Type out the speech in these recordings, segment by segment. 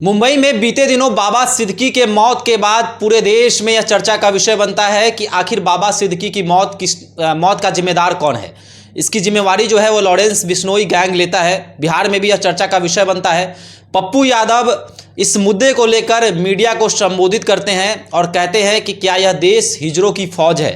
मुंबई में बीते दिनों बाबा सिद्दीकी के मौत के बाद पूरे देश में यह चर्चा का विषय बनता है कि आखिर बाबा सिद्दीकी की मौत का जिम्मेदार कौन है। इसकी जिम्मेवारी जो है वो लॉरेंस बिश्नोई गैंग लेता है। बिहार में भी यह चर्चा का विषय बनता है। पप्पू यादव इस मुद्दे को लेकर मीडिया को संबोधित करते हैं और कहते हैं कि क्या यह देश हिजड़ों की फौज है।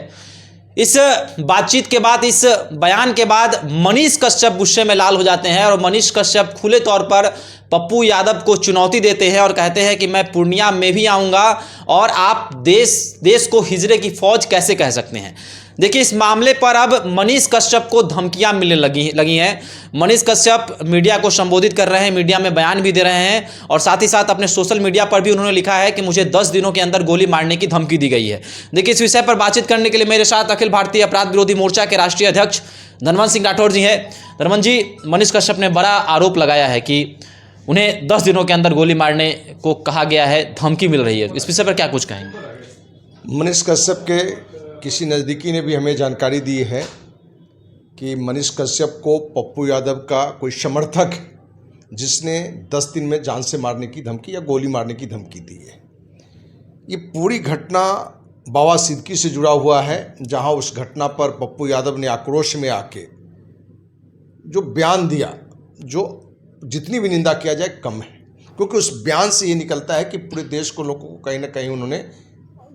इस बातचीत के बाद, इस बयान के बाद मनीष कश्यप गुस्से में लाल हो जाते हैं और मनीष कश्यप खुले तौर पर पप्पू यादव को चुनौती देते हैं और कहते हैं कि मैं पूर्णिया में भी आऊँगा और आप देश को हिजड़े की फौज कैसे कह सकते हैं। देखिए, इस मामले पर अब मनीष कश्यप को धमकियां मिलने लगी हैं। मनीष कश्यप मीडिया को संबोधित कर रहे हैं, मीडिया में बयान भी दे रहे हैं और साथ ही साथ अपने सोशल मीडिया पर भी उन्होंने लिखा है कि मुझे 10 दिनों के अंदर गोली मारने की धमकी दी गई है। देखिए, इस विषय पर बातचीत करने के लिए मेरे साथ अखिल भारतीय अपराध विरोधी मोर्चा के राष्ट्रीय अध्यक्ष धनवंत सिंह राठौर जी हैं। धनवंत जी, मनीष कश्यप ने बड़ा आरोप लगाया है कि उन्हें 10 दिनों के अंदर गोली मारने को कहा गया है, धमकी मिल रही है। इस विषय पर क्या कुछ कहेंगे? मनीष कश्यप के किसी नज़दीकी ने भी हमें जानकारी दी है कि मनीष कश्यप को पप्पू यादव का कोई समर्थक जिसने 10 दिन में जान से मारने की धमकी या गोली मारने की धमकी दी है। ये पूरी घटना बाबा सिद्दीकी से जुड़ा हुआ है, जहां उस घटना पर पप्पू यादव ने आक्रोश में आके जो बयान दिया, जो जितनी भी निंदा किया जाए कम है, क्योंकि उस बयान से ये निकलता है कि पूरे देश को लोगों को कहीं ना कहीं उन्होंने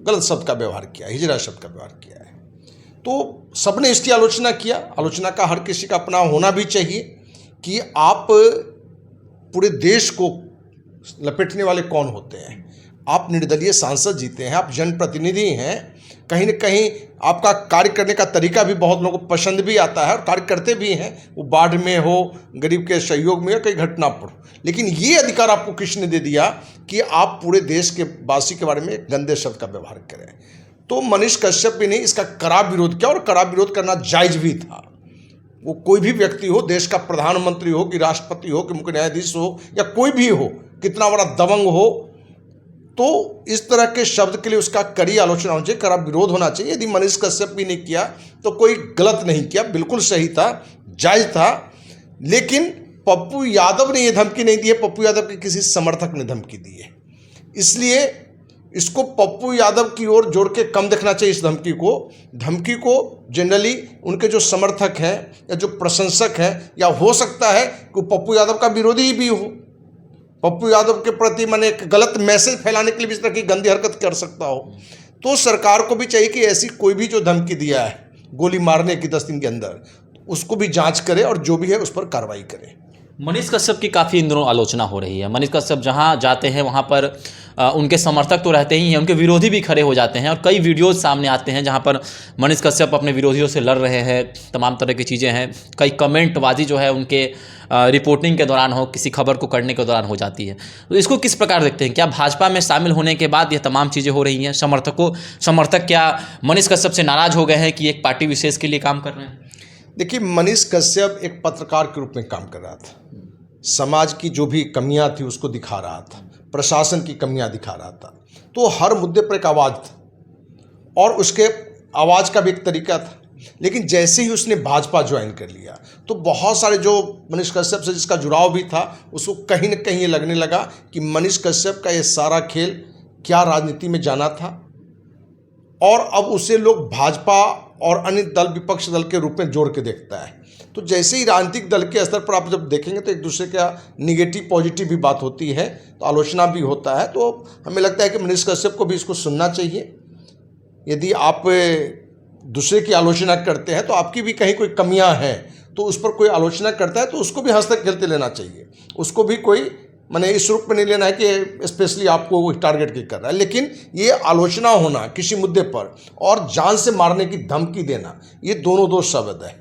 गलत शब्द का व्यवहार किया, हिजड़ा शब्द का व्यवहार किया है। तो सबने इसकी आलोचना किया। आलोचना का हर किसी का अपना होना भी चाहिए कि आप पूरे देश को लपेटने वाले कौन होते हैं। आप निर्दलीय सांसद जीते हैं, आप जनप्रतिनिधि हैं, कहीं न कहीं आपका कार्य करने का तरीका भी बहुत लोगों को पसंद भी आता है और कार्य करते भी हैं, वो बाढ़ में हो, गरीब के सहयोग में, या कई घटना पर। लेकिन ये अधिकार आपको किसने दे दिया कि आप पूरे देश के वासी के बारे में गंदे शब्द का व्यवहार करें। तो मनीष कश्यप भी ने इसका कड़ा विरोध किया और कड़ा विरोध करना जायज़ भी था। वो कोई भी व्यक्ति हो, देश का प्रधानमंत्री हो कि राष्ट्रपति हो कि मुख्य न्यायाधीश हो या कोई भी हो, कितना बड़ा दबंग हो, तो इस तरह के शब्द के लिए उसका कड़ी आलोचना होनी चाहिए, कड़ा विरोध होना चाहिए। यदि मनीष कश्यप भी नहीं किया तो कोई गलत नहीं किया, बिल्कुल सही था, जायज़ था। लेकिन पप्पू यादव ने यह धमकी नहीं दी है, पप्पू यादव के किसी समर्थक ने धमकी दी है। इसलिए इसको पप्पू यादव की ओर जोड़ के कम देखना चाहिए। इस धमकी को जनरली उनके जो समर्थक हैं या जो प्रशंसक हैं, या हो सकता है कि पप्पू यादव का विरोधी भी हो, पप्पू यादव के प्रति मैंने एक गलत मैसेज फैलाने के लिए भी इस तरह की गंदी हरकत कर सकता हो। तो सरकार को भी चाहिए कि ऐसी कोई भी जो धमकी दिया है गोली मारने की 10 दिन के अंदर, उसको भी जांच करे और जो भी है उस पर कार्रवाई करे। मनीष कश्यप की काफ़ी इन दिनों आलोचना हो रही है। मनीष कश्यप जहां जाते हैं वहां पर उनके समर्थक तो रहते ही हैं, उनके विरोधी भी खड़े हो जाते हैं और कई वीडियोस सामने आते हैं जहां पर मनीष कश्यप अपने विरोधियों से लड़ रहे हैं। तमाम तरह की चीज़ें हैं। कई कमेंटबाजी जो है उनके रिपोर्टिंग के दौरान हो, किसी खबर को करने के दौरान हो जाती है। तो इसको किस प्रकार देखते हैं? क्या भाजपा में शामिल होने के बाद यह तमाम चीज़ें हो रही हैं? समर्थक क्या मनीष कश्यप से नाराज़ हो गए हैं कि एक पार्टी विशेष के लिए काम कर रहे हैं? देखिए, मनीष कश्यप एक पत्रकार के रूप में काम कर रहा था। समाज की जो भी कमियां थी उसको दिखा रहा था, प्रशासन की कमियां दिखा रहा था। तो हर मुद्दे पर एक आवाज़ था और उसके आवाज़ का भी एक तरीका था। लेकिन जैसे ही उसने भाजपा ज्वाइन कर लिया तो बहुत सारे जो मनीष कश्यप से जिसका जुड़ाव भी था, उसको कहीं ना कहीं ये लगने लगा कि मनीष कश्यप का ये सारा खेल क्या राजनीति में जाना था और अब उसे लोग भाजपा और अन्य दल, विपक्ष दल के रूप में जोड़ के देखता है। तो जैसे ही राजनीतिक दल के स्तर पर आप जब देखेंगे तो एक दूसरे का निगेटिव पॉजिटिव भी बात होती है, तो आलोचना भी होता है। तो हमें लगता है कि मनीष कश्यप को भी इसको सुनना चाहिए। यदि आप दूसरे की आलोचना करते हैं तो आपकी भी कहीं कोई कमियां हैं, तो उस पर कोई आलोचना करता है तो उसको भी हंसते खेलते लेना चाहिए। उसको भी कोई मैंने इस रूप में नहीं लेना है कि स्पेशली आपको वो टारगेट कर रहा है। लेकिन ये आलोचना होना किसी मुद्दे पर और जान से मारने की धमकी देना, ये दोनों दो शब्द है।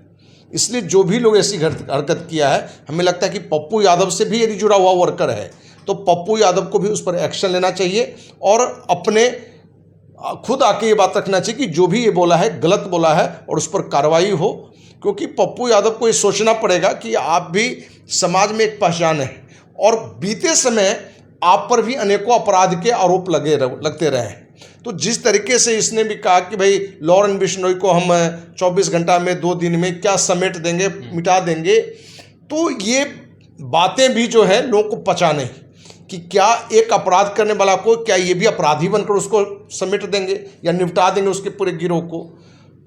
इसलिए जो भी लोग ऐसी हरकत किया है, हमें लगता है कि पप्पू यादव से भी यदि जुड़ा हुआ वर्कर है तो पप्पू यादव को भी उस पर एक्शन लेना चाहिए और अपने खुद आके ये बात रखना चाहिए कि जो भी ये बोला है गलत बोला है और उस पर कार्रवाई हो। क्योंकि पप्पू यादव को ये सोचना पड़ेगा कि आप भी समाज में एक पहचान है और बीते समय आप पर भी अनेकों अपराध के आरोप लगते रहे हैं। तो जिस तरीके से इसने भी कहा कि भाई लॉरेंस बिश्नोई को हम 24 घंटा में 2 दिन में क्या समेट देंगे, मिटा देंगे, तो ये बातें भी जो है लोगों को पचा नहीं। कि क्या एक अपराध करने वाला को क्या ये भी अपराधी बनकर उसको समेट देंगे या निपटा देंगे उसके पूरे गिरोह को।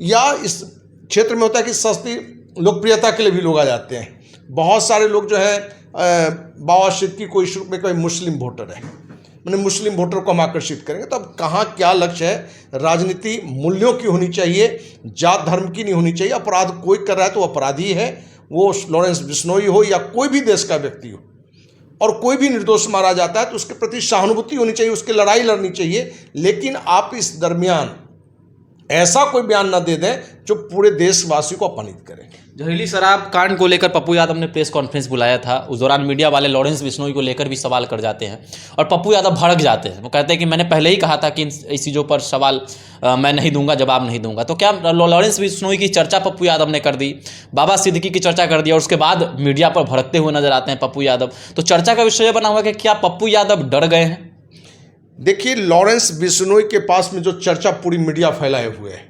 या इस क्षेत्र में होता है कि सस्ती लोकप्रियता के लिए भी लोग आ जाते हैं। बहुत सारे लोग जो है बाबा सिद्दीकी को इस रूप में कोई मुस्लिम वोटर है, मैंने मुस्लिम वोटर को हम आकर्षित करेंगे। तो अब कहाँ क्या लक्ष्य है। राजनीति मूल्यों की होनी चाहिए, जात धर्म की नहीं होनी चाहिए। अपराध कोई कर रहा है तो अपराधी है, वो लॉरेंस बिश्नोई हो या कोई भी देश का व्यक्ति हो, और कोई भी निर्दोष मारा जाता है तो उसके प्रति सहानुभूति होनी चाहिए, उसकी लड़ाई लड़नी चाहिए। लेकिन आप इस दरमियान ऐसा कोई बयान न दे दें जो पूरे देशवासी को अपमानित करे। जहरीली शराब कांड को लेकर पप्पू यादव ने प्रेस कॉन्फ्रेंस बुलाया था। उस दौरान मीडिया वाले लॉरेंस बिश्नोई को लेकर भी सवाल कर जाते हैं और पप्पू यादव भड़क जाते हैं। वो कहते हैं कि मैंने पहले ही कहा था कि इन चीज़ों पर सवाल मैं नहीं दूंगा, जवाब नहीं दूंगा। तो क्या लॉरेंस बिश्नोई की चर्चा पप्पू यादव ने कर दी, बाबा सिद्दीकी की चर्चा कर दी और उसके बाद मीडिया पर भड़कते हुए नजर आते हैं पप्पू यादव। तो चर्चा का विषय बना हुआ कि क्या पप्पू यादव डर गए हैं? देखिए, लॉरेंस बिश्नोई के पास में जो चर्चा पूरी मीडिया फैलाए हुए है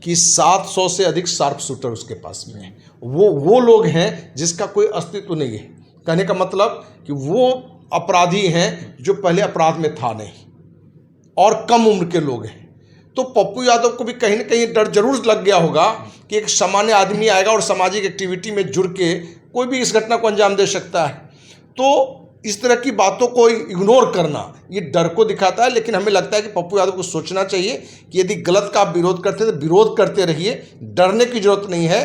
कि 700 से अधिक शार्प शूटर उसके पास में है, वो लोग हैं जिसका कोई अस्तित्व नहीं है। कहने का मतलब कि वो अपराधी हैं जो पहले अपराध में था नहीं और कम उम्र के लोग हैं। तो पप्पू यादव को भी कहीं ना कहीं डर जरूर लग गया होगा कि एक सामान्य आदमी आएगा और सामाजिक एक्टिविटी में जुड़ के कोई भी इस घटना को अंजाम दे सकता है। तो इस तरह की बातों को इग्नोर करना ये डर को दिखाता है। लेकिन हमें लगता है कि पप्पू यादव को सोचना चाहिए कि यदि गलत का आप विरोध करते हैं तो विरोध करते रहिए, डरने की जरूरत नहीं है।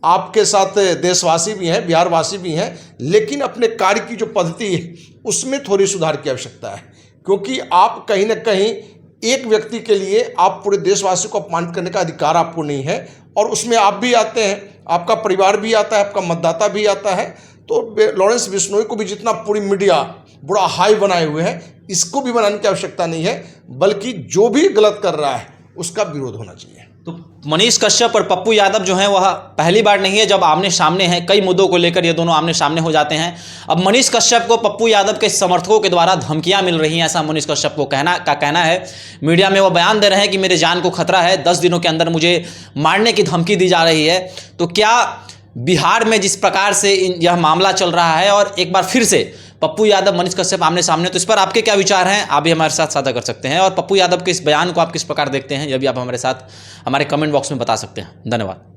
आपके साथ देशवासी भी हैं, बिहारवासी भी हैं, लेकिन अपने कार्य की जो पद्धति है उसमें थोड़ी सुधार की आवश्यकता है। क्योंकि आप कहीं ना कहीं एक व्यक्ति के लिए आप पूरे देशवासी को अपमानित करने का अधिकार आपको नहीं है, और उसमें आप भी आते हैं, आपका परिवार भी आता है, आपका मतदाता भी आता है। तो लॉरेंस बिश्नोई को भी जितना पूरी मीडिया बड़ा हाई बनाए हुए है, इसको भी बनाने की आवश्यकता नहीं है, बल्कि जो भी गलत कर रहा है उसका विरोध होना चाहिए। तो मनीष कश्यप और पप्पू यादव जो हैं वह पहली बार नहीं है जब आमने सामने हैं, कई मुद्दों को लेकर ये दोनों आमने सामने हो जाते हैं। अब मनीष कश्यप को पप्पू यादव के समर्थकों के द्वारा धमकियां मिल रही हैं, ऐसा मनीष कश्यप को कहना है। मीडिया में वो बयान दे रहे हैं कि मेरे जान को खतरा है, 10 दिनों के अंदर मुझे मारने की धमकी दी जा रही है। तो क्या बिहार में जिस प्रकार से यह मामला चल रहा है और एक बार फिर से पप्पू यादव मनीष कश्यप आमने सामने, तो इस पर आपके क्या विचार हैं, आप भी हमारे साथ साझा कर सकते हैं। और पप्पू यादव के इस बयान को आप किस प्रकार देखते हैं, यह भी आप हमारे साथ हमारे कमेंट बॉक्स में बता सकते हैं। धन्यवाद।